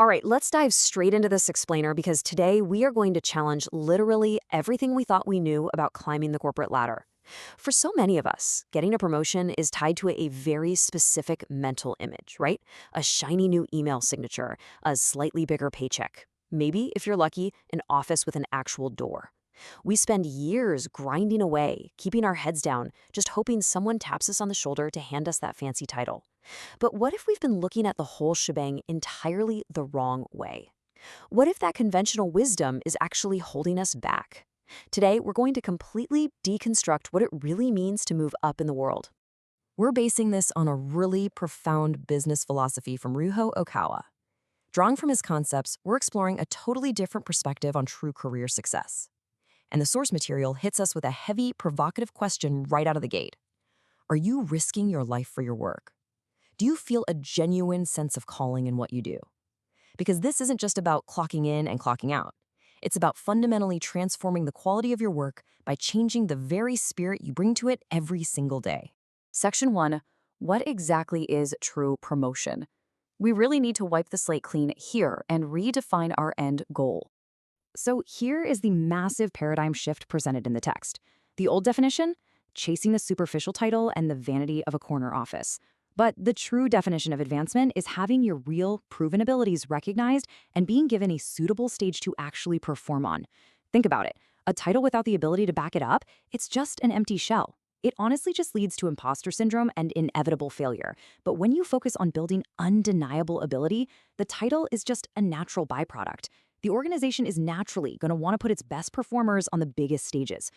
All right, let's dive straight into this explainer because today we are going to challenge literally everything we thought we knew about climbing the corporate ladder. For so many of us, getting a promotion is tied to a very specific mental image, right? A shiny new email signature, a slightly bigger paycheck. Maybe, if you're lucky, an office with an actual door. We spend years grinding away, keeping our heads down, just hoping someone taps us on the shoulder to hand us that fancy title. But what if we've been looking at the whole shebang entirely the wrong way? What if that conventional wisdom is actually holding us back? Today, we're going to completely deconstruct what it really means to move up in the world. We're basing this on a really profound business philosophy from Ryuho Okawa. Drawing from his concepts, we're exploring a totally different perspective on true career success. And the source material hits us with a heavy, provocative question right out of the gate. Are you risking your life for your work? Do you feel a genuine sense of calling in what you do? Because this isn't just about clocking in and clocking out. It's about fundamentally transforming the quality of your work by changing the very spirit you bring to it every single day. Section 1. What exactly is true promotion? We really need to wipe the slate clean here and redefine our end goal. So here is the massive paradigm shift presented in the text. The old definition? Chasing the superficial title and the vanity of a corner office. But the true definition of advancement is having your real, proven abilities recognized and being given a suitable stage to actually perform on. Think about it. A title without the ability to back it up, it's just an empty shell. It honestly just leads to imposter syndrome and inevitable failure. But when you focus on building undeniable ability, the title is just a natural byproduct. The organization is naturally going to want to put its best performers on the biggest stages.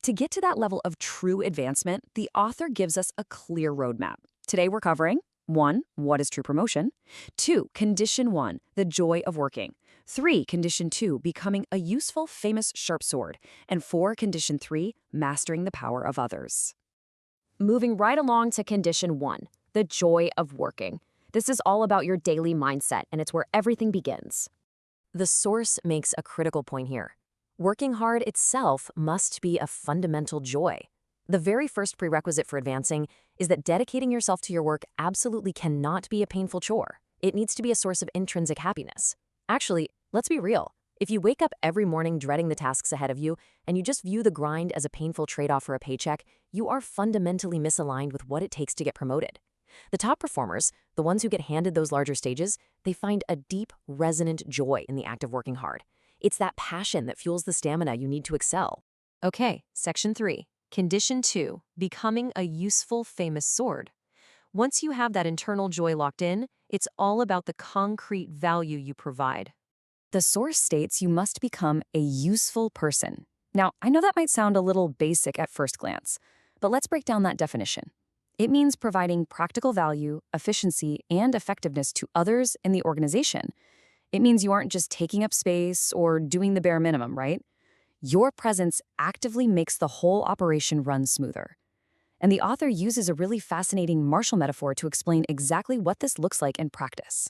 To get to that level of true advancement, the author gives us a clear roadmap. Today we're covering 1. What is true promotion? 2. Condition 1. The joy of working. 3. Condition 2. Becoming a useful, famous sharp sword. And 4. Condition 3. Mastering the power of others. Moving right along to condition 1. The joy of working. This is all about your daily mindset, and it's where everything begins. The source makes a critical point here. Working hard itself must be a fundamental joy. The very first prerequisite for advancing is that dedicating yourself to your work absolutely cannot be a painful chore. It needs to be a source of intrinsic happiness. Actually, let's be real. If you wake up every morning dreading the tasks ahead of you and you just view the grind as a painful trade-off for a paycheck, you are fundamentally misaligned with what it takes to get promoted. The top performers, the ones who get handed those larger stages, they find a deep, resonant joy in the act of working hard. It's that passion that fuels the stamina you need to excel. Okay, section 3. Condition 2. Becoming a useful, famous sword. Once you have that internal joy locked in, it's all about the concrete value you provide. The source states you must become a useful person. Now, I know that might sound a little basic at first glance, but let's break down that definition. It means providing practical value, efficiency, and effectiveness to others in the organization. It means you aren't just taking up space or doing the bare minimum, right? Your presence actively makes the whole operation run smoother. And the author uses a really fascinating martial metaphor to explain exactly what this looks like in practice.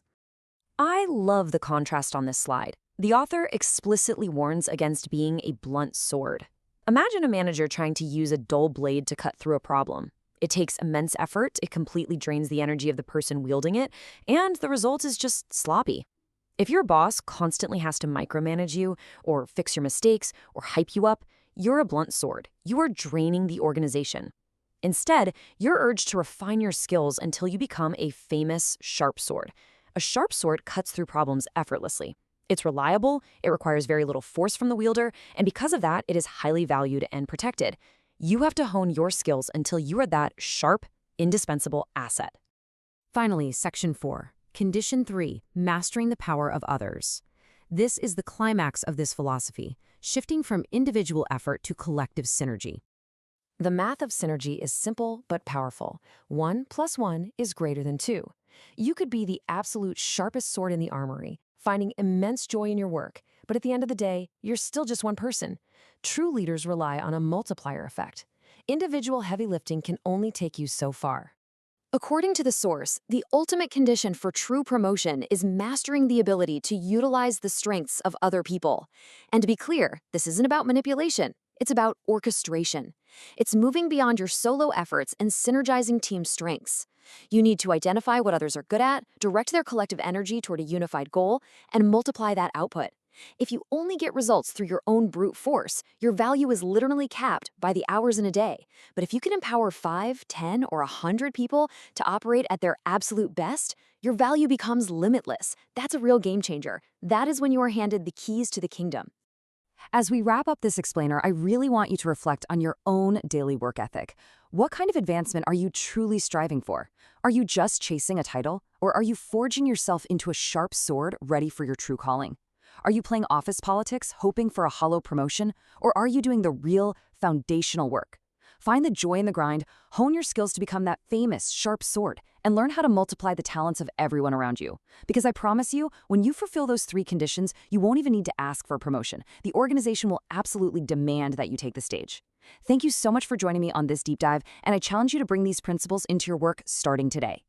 I love the contrast on this slide. The author explicitly warns against being a blunt sword. Imagine a manager trying to use a dull blade to cut through a problem. It takes immense effort, it completely drains the energy of the person wielding it, and the result is just sloppy. If your boss constantly has to micromanage you, or fix your mistakes, or hype you up, you're a blunt sword. You are draining the organization. Instead, you're urged to refine your skills until you become a famous sharp sword. A sharp sword cuts through problems effortlessly. It's reliable, it requires very little force from the wielder, and because of that, it is highly valued and protected. You have to hone your skills until you are that sharp, indispensable asset. Finally, section 4. Condition 3. Mastering the power of others. This is the climax of this philosophy, shifting from individual effort to collective synergy. The math of synergy is simple but powerful. 1 + 1 is greater than 2. You could be the absolute sharpest sword in the armory, finding immense joy in your work, but at the end of the day, you're still just one person. True leaders rely on a multiplier effect. Individual heavy lifting can only take you so far. According to the source, the ultimate condition for true promotion is mastering the ability to utilize the strengths of other people. And to be clear, this isn't about manipulation. It's about orchestration. It's moving beyond your solo efforts and synergizing team strengths. You need to identify what others are good at, direct their collective energy toward a unified goal, and multiply that output. If you only get results through your own brute force, your value is literally capped by the hours in a day. But if you can empower 5, 10, or 100 people to operate at their absolute best, your value becomes limitless. That's a real game changer. That is when you are handed the keys to the kingdom. As we wrap up this explainer, I really want you to reflect on your own daily work ethic. What kind of advancement are you truly striving for? Are you just chasing a title, or are you forging yourself into a sharp sword ready for your true calling? Are you playing office politics, hoping for a hollow promotion, or are you doing the real, foundational work? Find the joy in the grind, hone your skills to become that famous, sharp sword, and learn how to multiply the talents of everyone around you. Because I promise you, when you fulfill those 3 conditions, you won't even need to ask for a promotion. The organization will absolutely demand that you take the stage. Thank you so much for joining me on this deep dive, and I challenge you to bring these principles into your work starting today.